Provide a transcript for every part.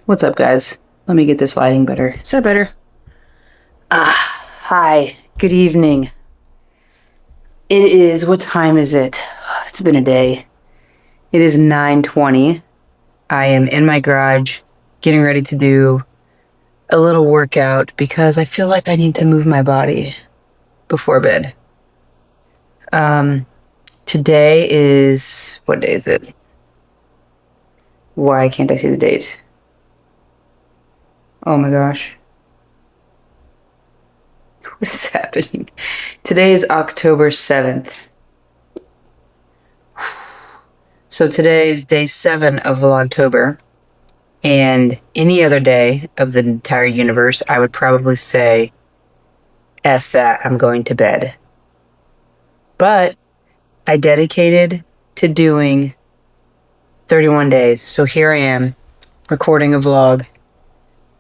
What's up, guys? Let me get this lighting better. Is that better? Hi. Good evening. It is, what time is it? It's been a day. It is 9:20. I am in my garage getting ready to do a little workout because I feel like I need to move my body before bed. Today is, what day is it? Why can't I see the date? Oh my gosh. What is happening? Today is October 7th. So today is day 7 of Vlogtober. And any other day of the entire universe, I would probably say, F that, I'm going to bed. But I dedicated to doing 31 days. So here I am, recording a vlog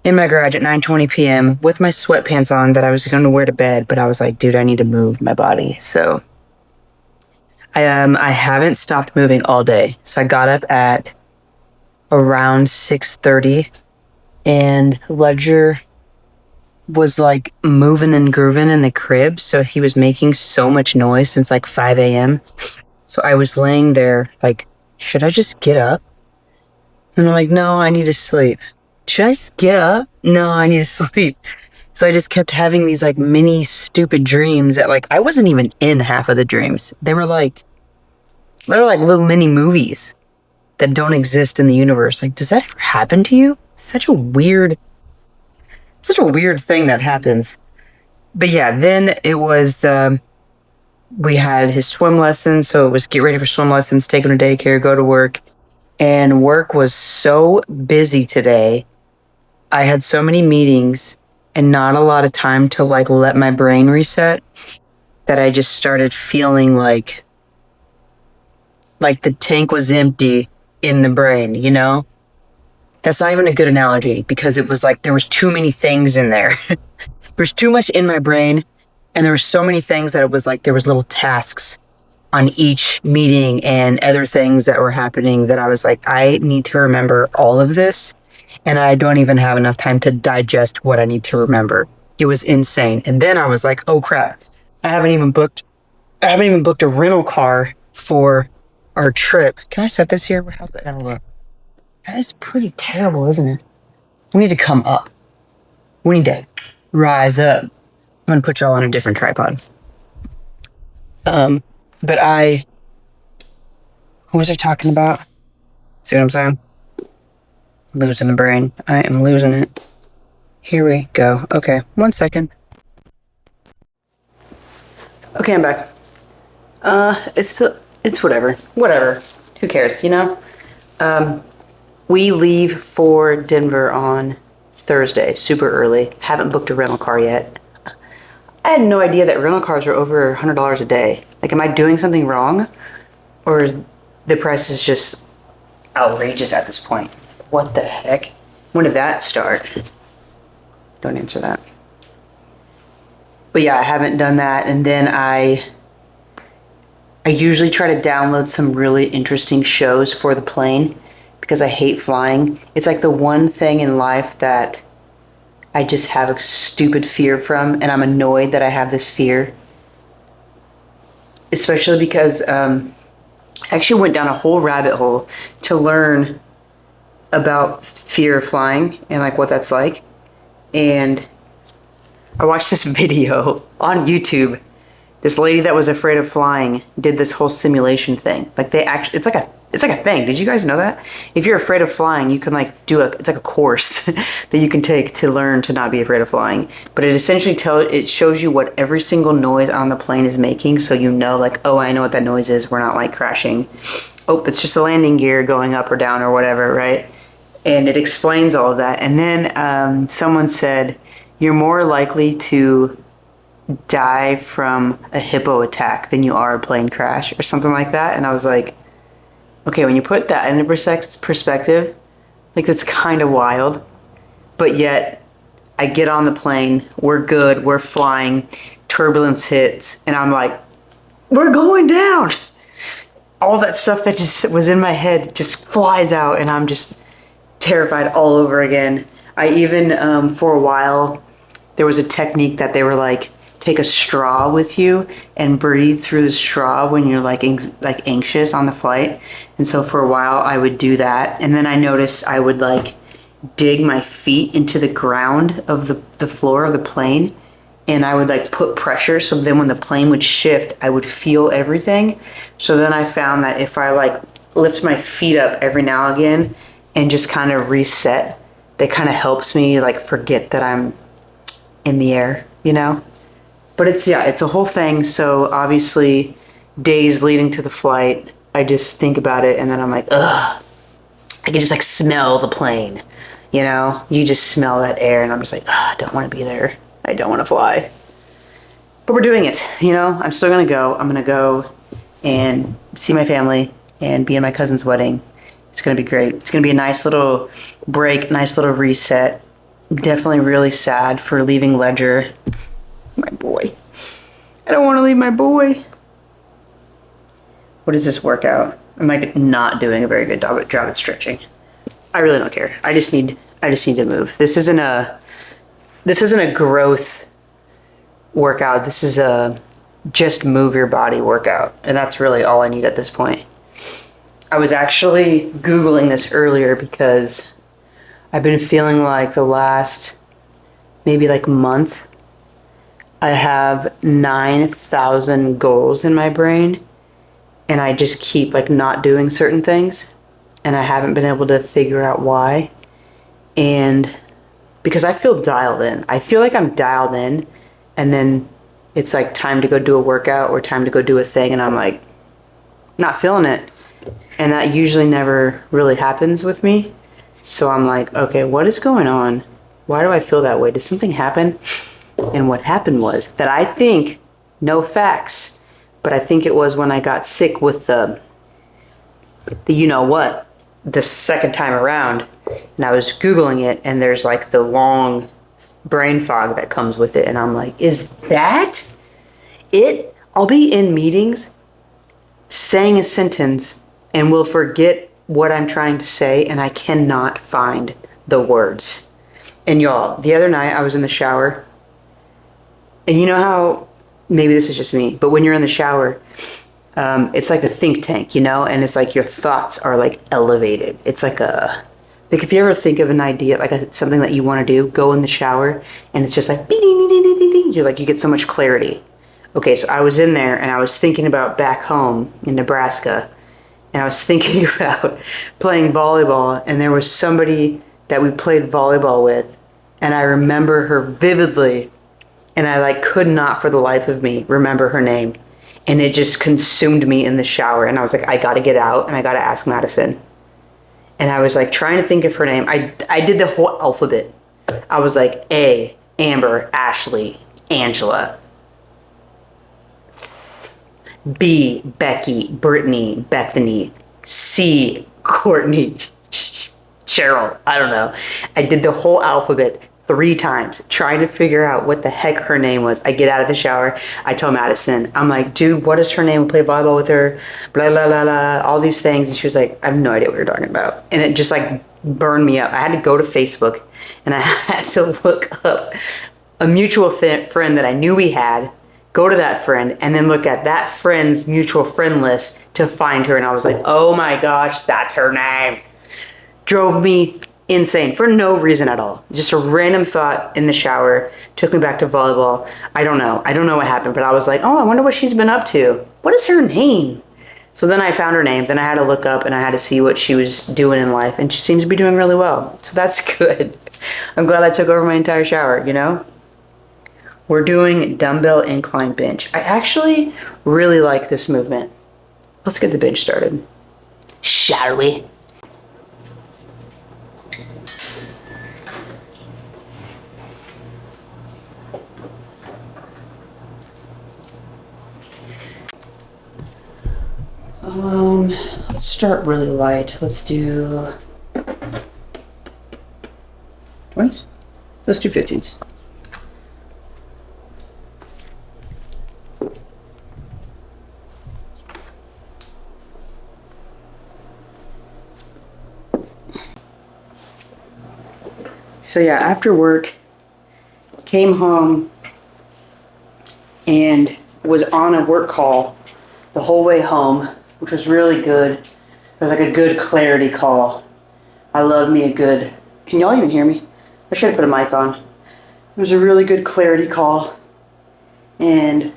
in my garage at 9:20 p.m. with my sweatpants on that I was going to wear to bed, but I was like, dude, I need to move my body. So I haven't stopped moving all day. So I got up at around 6:30 and Ledger was like moving and grooving in the crib. So he was making so much noise since like 5 a.m. So I was laying there like, should I just get up? And I'm like, no, I need to sleep. Should I just get up? No, I need to sleep. So I just kept having these like mini stupid dreams that like I wasn't even in half of the dreams. They were like little mini movies that don't exist in the universe. Like, does that ever happen to you? Such a weird thing that happens. But yeah, then it was, we had his swim lessons. So it was get ready for swim lessons, take him to daycare, go to work. And work was so busy today. I had so many meetings and not a lot of time to like let my brain reset that I just started feeling like the tank was empty in the brain, you know? That's not even a good analogy because it was like there was too many things in there. There's too much in my brain and there were so many things that it was like there was little tasks on each meeting and other things that were happening that I was like, I need to remember all of this and I don't even have enough time to digest what I need to remember. It was insane. And then I was like, oh crap, I haven't even booked a rental car for our trip. Can I set this here? How's that gonna look? That is pretty terrible, isn't it? We need to come up. We need to rise up. I'm gonna put y'all on a different tripod. But what was I talking about? See what I'm saying? Losing the brain. I am losing it. Here we go. Okay, 1 second. Okay, I'm back. It's whatever. Whatever. Who cares, you know? We leave for Denver on Thursday, super early. Haven't booked a rental car yet. I had no idea that rental cars are over $100 a day. Like, am I doing something wrong? Or the price is just outrageous at this point? What the heck? When did that start? Don't answer that. But yeah, I haven't done that. And then I usually try to download some really interesting shows for the plane because I hate flying. It's like the one thing in life that I just have a stupid fear from, and I'm annoyed that I have this fear. Especially because I actually went down a whole rabbit hole to learn about fear of flying and like what that's like. And I watched this video on YouTube. This lady that was afraid of flying did this whole simulation thing. Like it's like a thing. Did you guys know that? If you're afraid of flying, you can like it's like a course that you can take to learn to not be afraid of flying. But it essentially it shows you what every single noise on the plane is making, so you know like, oh, I know what that noise is. We're not like crashing. Oh, it's just a landing gear going up or down or whatever, right? And it explains all of that. And then someone said, you're more likely to die from a hippo attack than you are a plane crash or something like that. And I was like, okay, when you put that into perspective, like that's kind of wild. But yet I get on the plane, we're good, we're flying, turbulence hits, and I'm like, we're going down. All that stuff that just was in my head just flies out and I'm just terrified all over again. I even, for a while, there was a technique that they were like, take a straw with you and breathe through the straw when you're like anxious on the flight. And so for a while I would do that. And then I noticed I would like dig my feet into the ground of the floor of the plane, and I would like put pressure, so then when the plane would shift, I would feel everything. So then I found that if I like lift my feet up every now and again and just kind of reset, that kind of helps me like forget that I'm in the air, you know? But it's a whole thing. So obviously days leading to the flight, I just think about it and then I'm like, ugh, I can just like smell the plane, you know? You just smell that air and I'm just like, ugh, I don't want to be there. I don't want to fly. But we're doing it, you know? I'm still gonna go. I'm gonna go and see my family and be in my cousin's wedding. It's gonna be great. It's gonna be a nice little break, nice little reset. Definitely really sad for leaving Ledger. My boy. I don't want to leave my boy. What is this workout? I'm like not doing a very good job at stretching. I really don't care. I just need to move. This isn't a growth workout. This is a just move your body workout. And that's really all I need at this point. I was actually Googling this earlier because I've been feeling like the last maybe like month, I have 9,000 goals in my brain and I just keep like not doing certain things and I haven't been able to figure out why. And because I feel dialed in. I feel like I'm dialed in and then it's like time to go do a workout or time to go do a thing and I'm like not feeling it. And that usually never really happens with me. So I'm like, okay, what is going on? Why do I feel that way? Did something happen? And what happened was that I think, no facts, but I think it was when I got sick with the you know what, the second time around, and I was Googling it, and there's like the long brain fog that comes with it, and I'm like, is that it? I'll be in meetings saying a sentence and will forget what I'm trying to say, and I cannot find the words. And y'all, the other night I was in the shower, and you know how, maybe this is just me, but when you're in the shower, it's like a think tank, you know, and it's like your thoughts are like elevated. It's like if you ever think of an idea, like something that you want to do, go in the shower, and it's just like, ding, ding, ding, ding, ding, ding. You're like, you get so much clarity. Okay, so I was in there, and I was thinking about back home in Nebraska, and I was thinking about playing volleyball, and there was somebody that we played volleyball with, and I remember her vividly, and I like could not for the life of me remember her name. And it just consumed me in the shower. And I was like, I gotta get out and I gotta ask Madison. And I was like trying to think of her name. I did the whole alphabet. I was like A, Amber, Ashley, Angela. B, Becky, Brittany, Bethany. C, Courtney, Cheryl. I don't know. I did the whole alphabet 3 times trying to figure out what the heck her name was. I get out of the shower. I told Madison, I'm like, dude, what is her name? We play volleyball with her, blah, blah, blah, blah, all these things. And she was like, I have no idea what you're talking about. And it just like burned me up. I had to go to Facebook and I had to look up a mutual friend that I knew we had, go to that friend, and then look at that friend's mutual friend list to find her. And I was like, oh my gosh, that's her name. Drove me insane for no reason at all. Just a random thought in the shower took me back to volleyball. I don't know what happened, but I was like, oh, I wonder what she's been up to. What is her name? So then I found her name. Then I had to look up and I had to see what she was doing in life, and she seems to be doing really well. So that's good. I'm glad I took over my entire shower, you know? We're doing dumbbell incline bench. I actually really like this movement. Let's get the bench started. Shall we? Let's start really light. Let's do 20s? Let's do 15s. So yeah, after work, came home and was on a work call the whole way home, which was really good. It was like a good clarity call. I love me a good, can y'all even hear me? I should have put a mic on. It was a really good clarity call, and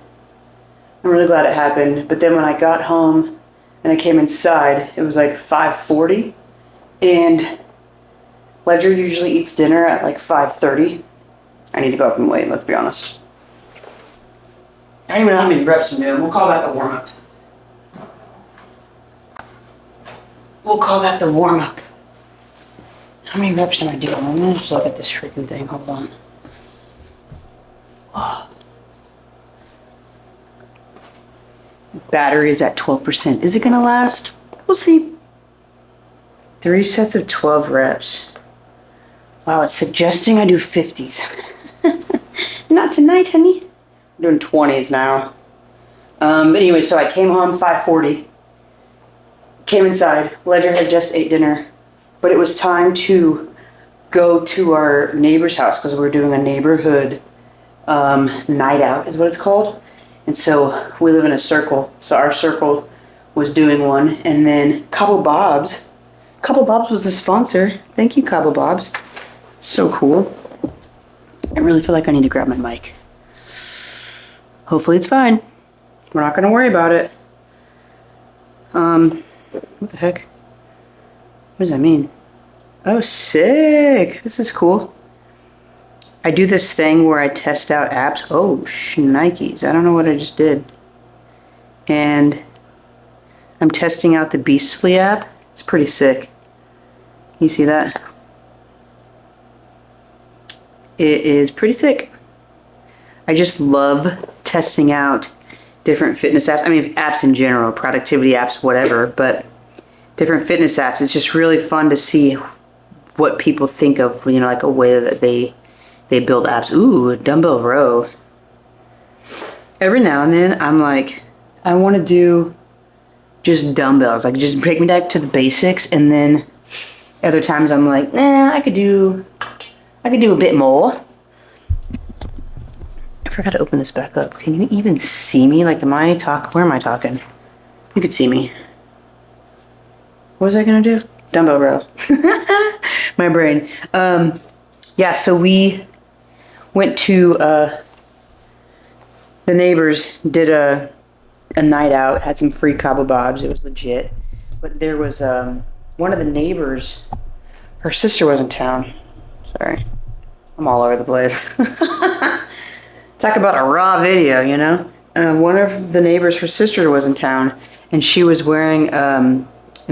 I'm really glad it happened. But then when I got home and I came inside, it was like 5:40, and Ledger usually eats dinner at like 5:30. I need to go up and wait, let's be honest. I don't even know how many reps I'm doing. We'll call that the warm-up. We'll call that the warm-up. How many reps am I doing? I'm gonna just look at this freaking thing. Hold on. Oh. Battery is at 12%. Is it gonna last? We'll see. 3 sets of 12 reps. Wow, it's suggesting I do 50s. Not tonight, honey. I'm doing 20s now. But anyway, so I came home 5:40. Came inside. Ledger had just ate dinner. But it was time to go to our neighbor's house because we were doing a neighborhood night out is what it's called. And so we live in a circle. So our circle was doing one. And then Cabo Bob's was the sponsor. Thank you, Cabo Bob's. So cool. I really feel like I need to grab my mic. Hopefully it's fine. We're not going to worry about it. What the heck? What does that mean? Oh, sick. This is cool. I do this thing where I test out apps. Oh, shnikes. I don't know what I just did. And I'm testing out the Beastly app. It's pretty sick. You see that? It is pretty sick. I just love testing out different fitness apps. I mean, apps in general, productivity apps, whatever, but different fitness apps. It's just really fun to see what people think of, you know, like a way that they build apps. Ooh, a dumbbell row. Every now and then, I'm like, I want to do just dumbbells. Like, just break me back to the basics, and then other times I'm like, nah, I could do a bit more. I forgot to open this back up. Can you even see me? Like, where am I talking? You could see me. What was I gonna do? Dumbbell row. My brain. Yeah, so we went to the neighbors, did a night out, had some free Cabo Bobs. It was legit. But there was one of the neighbors, her sister was in town. Sorry. I'm all over the place. Talk about a raw video, you know? One of the neighbors, her sister was in town, and she was wearing an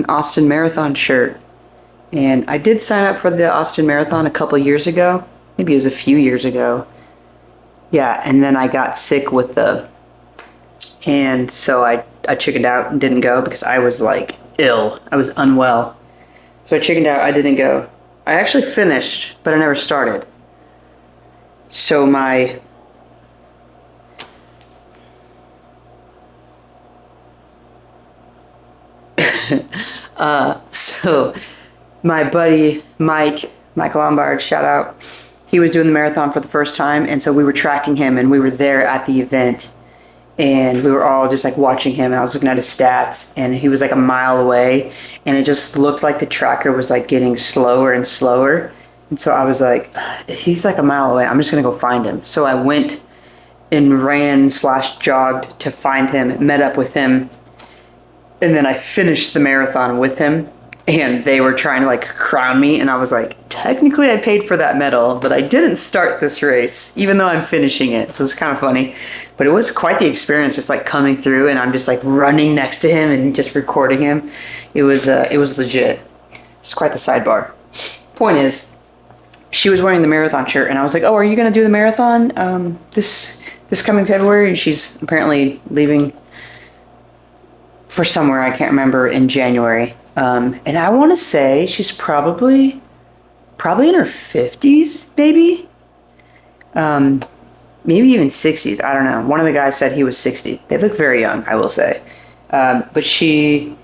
Austin Marathon shirt. And I did sign up for the Austin Marathon a couple years ago. Maybe it was a few years ago. Yeah, and then I got sick and so I chickened out and didn't go because I was like ill. I was unwell. So I chickened out, I didn't go. I actually finished, but I never started. So so my buddy Mike Lombard, shout out, he was doing the marathon for the first time, and so we were tracking him, and we were there at the event, and we were all just like watching him, and I was looking at his stats, and he was like a mile away, and it just looked like the tracker was like getting slower and slower. And so I was like, he's like a mile away, I'm just gonna go find him. So I went and ran/jogged to find him, met up with him, and then I finished the marathon with him, and they were trying to like crown me, and I was like, technically I paid for that medal, but I didn't start this race, even though I'm finishing it. So it was kind of funny, but it was quite the experience, just like coming through, and I'm just like running next to him and just recording him. It was legit. It's quite the sidebar. Point is, she was wearing the marathon shirt, and I was like, oh, are you gonna do the marathon this coming February? And she's apparently leaving for somewhere, I can't remember, in January. And I want to say she's probably in her 50s, maybe. Maybe even 60s. I don't know. One of the guys said he was 60. They look very young, I will say. But she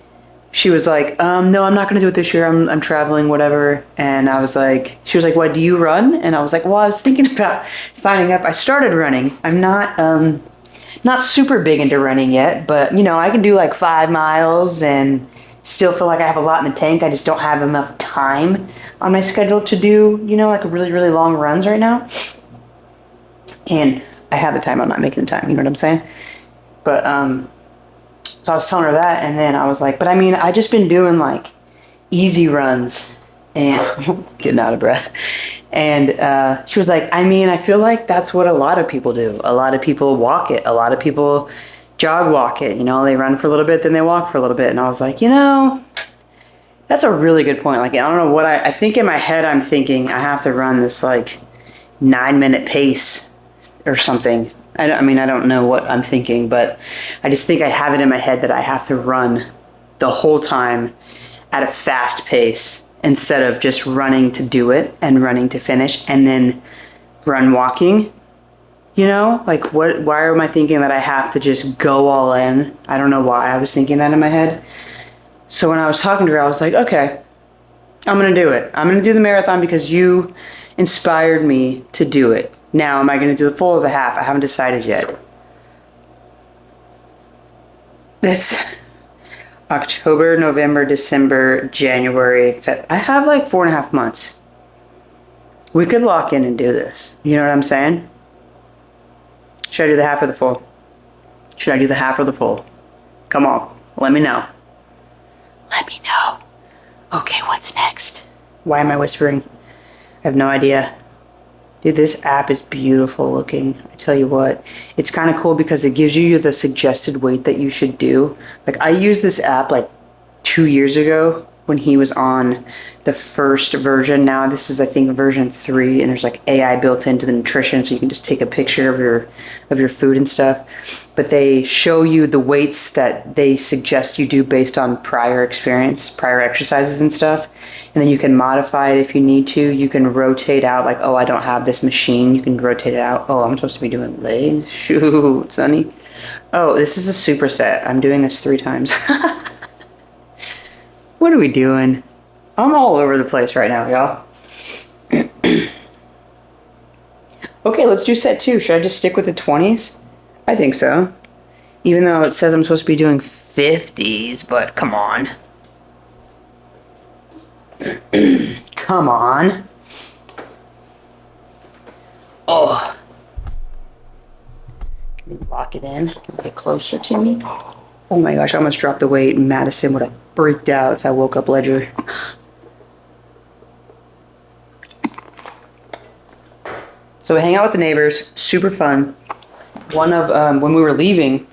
she was like, no, I'm not going to do it this year. I'm traveling, whatever. And I was like, she was like, what, do you run? And I was like, well, I was thinking about signing up. I started running. I'm not super big into running yet, but you know, I can do like 5 miles and still feel like I have a lot in the tank. I just don't have enough time on my schedule to do, you know, like really, really long runs right now. And I have the time, I'm not making the time, you know what I'm saying? But, so I was telling her that, and then I was like, but I mean, I just been doing like easy runs and getting out of breath. And she was like, I mean, I feel like that's what a lot of people do. A lot of people walk it. A lot of people jog walk it. You know, they run for a little bit, then they walk for a little bit. And I was like, you know, that's a really good point. Like, I don't know what I think in my head, I'm thinking I have to run this like 9-minute pace or something. I mean, I don't know what I'm thinking, but I just think I have it in my head that I have to run the whole time at a fast pace instead of just running to do it and running to finish and then run walking. You know, like why am I thinking that I have to just go all in? I don't know why I was thinking that in my head. So when I was talking to her, I was like, okay, I'm going to do it. I'm going to do the marathon because you inspired me to do it. Now, am I going to do the full or the half? I haven't decided yet. It's October, November, December, January, February. I have like 4.5 months. We could lock in and do this. You know what I'm saying? Should I do the half or the full? Should I do the half or the full? Come on, let me know. Let me know. Okay, what's next? Why am I whispering? I have no idea. Dude, this app is beautiful looking. I tell you what, it's kind of cool because it gives you the suggested weight that you should do. Like, I used this app like 2 years ago when he was on the first version. Now this is, I think, version 3, and there's like AI built into the nutrition, so you can just take a picture of your food and stuff. But they show you the weights that they suggest you do based on prior experience, prior exercises and stuff. And then you can modify it if you need to. You can rotate out, like, oh, I don't have this machine. You can rotate it out. Oh, I'm supposed to be doing legs? Shoot, Sonny. Oh, this is a superset. I'm doing this 3 times. What are we doing? I'm all over the place right now, y'all. Okay, let's do set 2. Should I just stick with the 20s? I think so. Even though it says I'm supposed to be doing 50s, but come on. Come on. Oh. Can we lock it in? Can we get closer to me? Oh my gosh, I almost dropped the weight. Madison would have freaked out if I woke up Ledger. So we hang out with the neighbors. Super fun. One of, when we were leaving,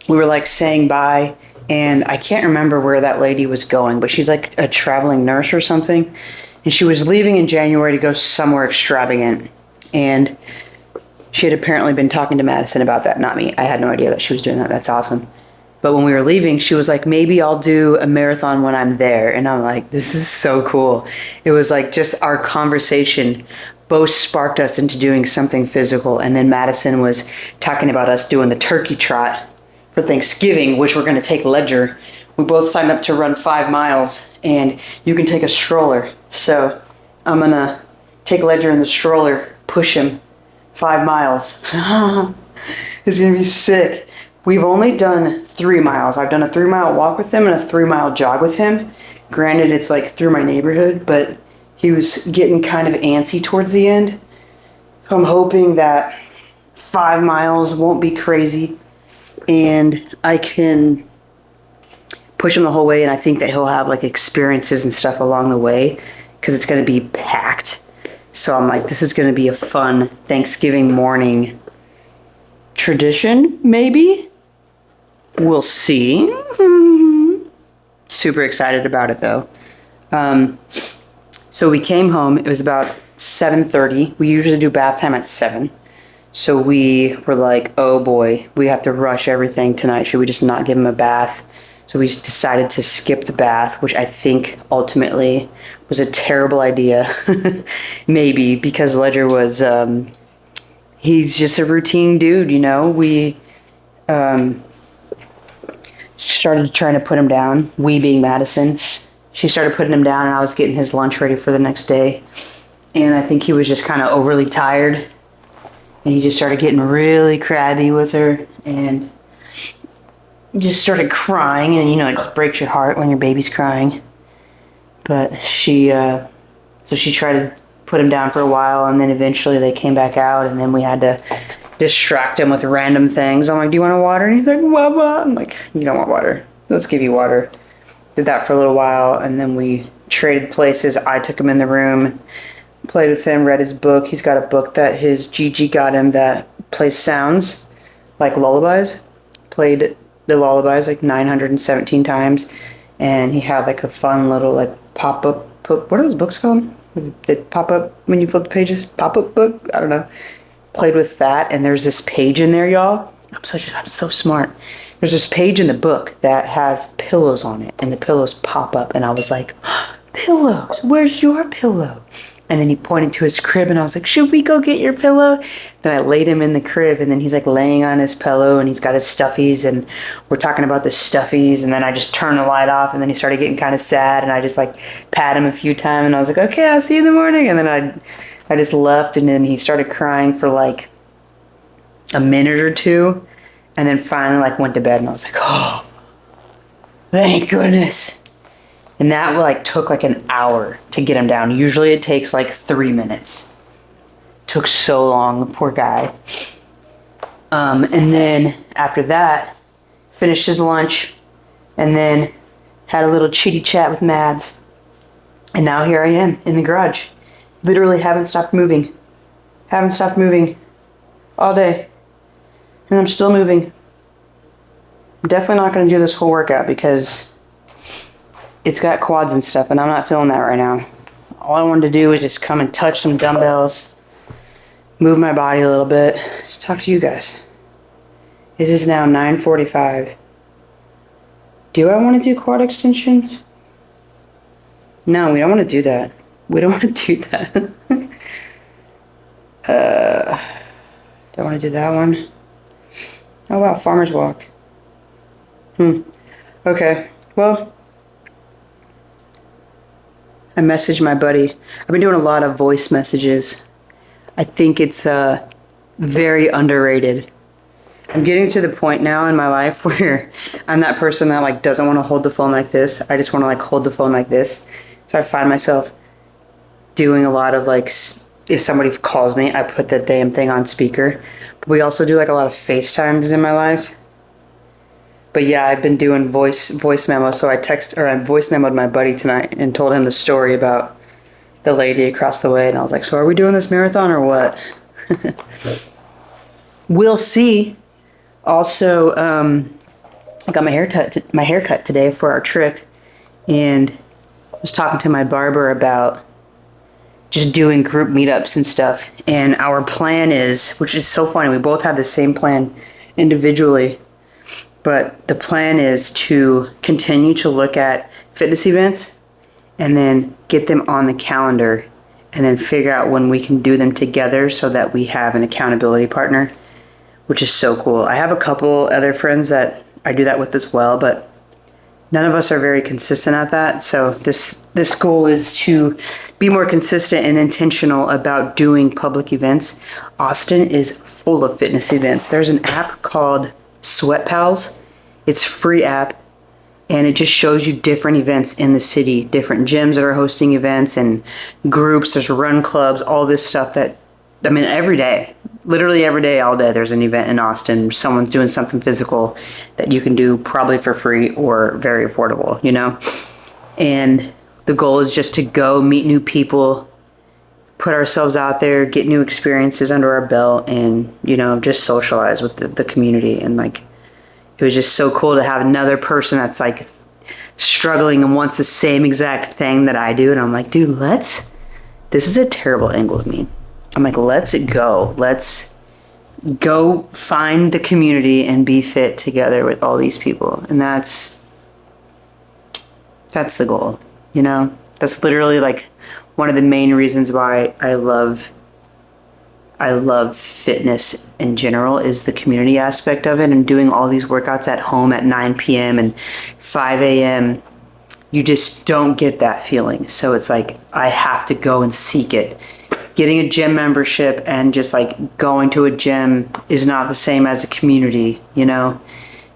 we were like saying bye, and I can't remember where that lady was going, but she's like a traveling nurse or something. And she was leaving in January to go somewhere extravagant. And she had apparently been talking to Madison about that, not me. I had no idea that she was doing that. That's awesome. But when we were leaving, she was like, maybe I'll do a marathon when I'm there. And I'm like, this is so cool. It was like just our conversation both sparked us into doing something physical. And then Madison was talking about us doing the turkey trot for Thanksgiving, which we're going to take Ledger. We both signed up to run 5 miles, and you can take a stroller. So I'm going to take Ledger in the stroller, push him 5 miles. It's going to be sick. We've only done 3 miles. I've done a 3-mile walk with him and a 3-mile jog with him. Granted, it's like through my neighborhood, but he was getting kind of antsy towards the end. So I'm hoping that 5 miles won't be crazy and I can push him the whole way, and I think that he'll have like experiences and stuff along the way because it's going to be packed. So I'm like, this is going to be a fun Thanksgiving morning tradition, maybe? We'll see. Super excited about it though. So we came home. It was about 7:30. We usually do bath time at 7. So we were like, oh boy, we have to rush everything tonight. Should we just not give him a bath? So we decided to skip the bath, which I think ultimately was a terrible idea. Maybe because Ledger was, he's just a routine dude, you know? started trying to put him down. We being Madison. She started putting him down, and I was getting his lunch ready for the next day. And I think he was just kind of overly tired. And he just started getting really crabby with her. And just started crying. And, it just breaks your heart when your baby's crying. But so she tried to put him down for a while. And then eventually they came back out. And then we had to distract him with random things. I'm like, do you want water? And he's like, what? I'm like, you don't want water. Let's give you water. Did that for a little while. And then we traded places. I took him in the room, played with him, read his book. He's got a book that his Gigi got him that plays sounds like lullabies. Played the lullabies like 917 times. And he had like a fun little like pop-up, what are those books called? That pop up when you flip the pages? Pop-up book? I don't know. Played with that, and there's this page in there, y'all. I'm so smart. There's this page in the book that has pillows on it, and the pillows pop up, and I was like, pillows, where's your pillow? And then he pointed to his crib, and I was like, should we go get your pillow? Then I laid him in the crib, and then he's like laying on his pillow, and he's got his stuffies, and we're talking about the stuffies, and then I just turned the light off, and then he started getting kind of sad, and I just like pat him a few times, and I was like, okay, I'll see you in the morning. And then I just left, and then he started crying for like a minute or two, and then finally like went to bed, and I was like, oh, thank goodness. And that like took like an hour to get him down. Usually it takes like 3 minutes. Took so long, the poor guy. And then after that, finished his lunch, and then had a little chitty chat with Mads. And now here I am in the garage. Literally haven't stopped moving. Haven't stopped moving all day. And I'm still moving. I'm definitely not going to do this whole workout because it's got quads and stuff, and I'm not feeling that right now. All I wanted to do was just come and touch some dumbbells, move my body a little bit, just talk to you guys. It is now 9:45. Do I want to do quad extensions? No, we don't want to do that. We don't want to do that. Don't want to do that one. Oh wow, farmer's walk. Okay, well, I messaged my buddy. I've been doing a lot of voice messages. I think it's very underrated. I'm getting to the point now in my life where I'm that person that like doesn't want to hold the phone like this. I just want to like hold the phone like this. So I find myself doing a lot of like, if somebody calls me, I put that damn thing on speaker. But we also do like a lot of FaceTimes in my life. But yeah, I've been doing voice memos. So I voice memoed my buddy tonight and told him the story about the lady across the way. And I was like, so are we doing this marathon or what? We'll see. Also, I got my hair cut today for our trip, and I was talking to my barber about just doing group meetups and stuff. And our plan is, which is so funny, we both have the same plan individually, but the plan is to continue to look at fitness events and then get them on the calendar and then figure out when we can do them together so that we have an accountability partner, which is so cool. I have a couple other friends that I do that with as well, but none of us are very consistent at that. So this goal is to be more consistent and intentional about doing public events. Austin is full of fitness events. There's an app called Sweat Pals. It's a free app, and it just shows you different events in the city, different gyms that are hosting events and groups. There's run clubs, all this stuff that, I mean, every day, literally every day, all day, there's an event in Austin. Someone's doing something physical that you can do probably for free or very affordable, you know? And the goal is just to go meet new people, put ourselves out there, get new experiences under our belt, and, you know, just socialize with the community. And like, it was just so cool to have another person that's like struggling and wants the same exact thing that I do. And I'm like, dude, this is a terrible angle of me. I'm like, let's go find the community and be fit together with all these people. And that's the goal, you know? That's literally like one of the main reasons why I love I love fitness in general is the community aspect of it, and doing all these workouts at home at 9 p.m. and 5 a.m. You just don't get that feeling. So it's like I have to go and seek it. Getting a gym membership and just like going to a gym is not the same as a community, you know?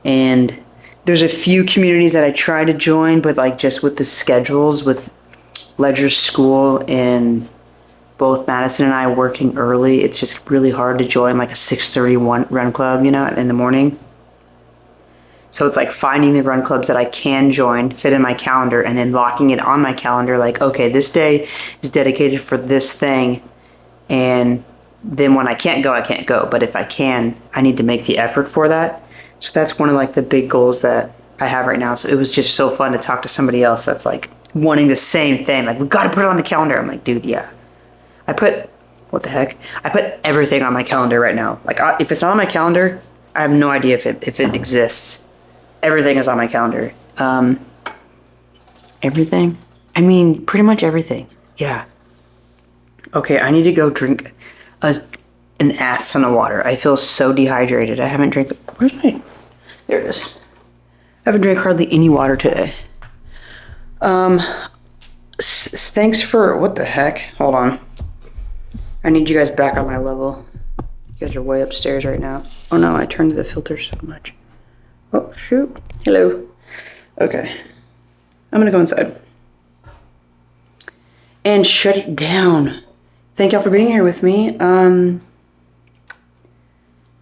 And there's a few communities that I try to join, but like just with the schedules with Ledger's school and both Madison and I working early, it's just really hard to join like a 6:31 run club, you know, in the morning. So it's like finding the run clubs that I can join, fit in my calendar, and then locking it on my calendar like, okay, this day is dedicated for this thing. And then when I can't go, I can't go. But if I can, I need to make the effort for that. So that's one of like the big goals that I have right now. So it was just so fun to talk to somebody else that's like wanting the same thing. Like, we've got to put it on the calendar. I'm like, dude, yeah. What the heck? I put everything on my calendar right now. Like, if it's not on my calendar, I have no idea if it exists. Everything is on my calendar. Everything? I mean, pretty much everything. Yeah. Okay, I need to go drink an ass ton of water. I feel so dehydrated. I haven't drank... Where's my... There it is. I haven't drank hardly any water today. Thanks for... What the heck? Hold on. I need you guys back on my level. You guys are way upstairs right now. Oh no, I turned the filter so much. Oh, shoot. Hello. Okay. I'm gonna go inside. And shut it down. Thank y'all for being here with me.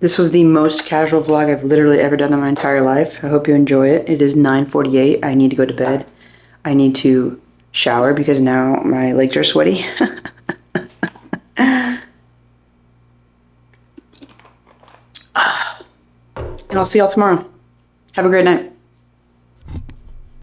This was the most casual vlog I've literally ever done in my entire life. I hope you enjoy it. It is 9:48. I need to go to bed. I need to shower because now my legs are sweaty. And I'll see y'all tomorrow. Have a great night.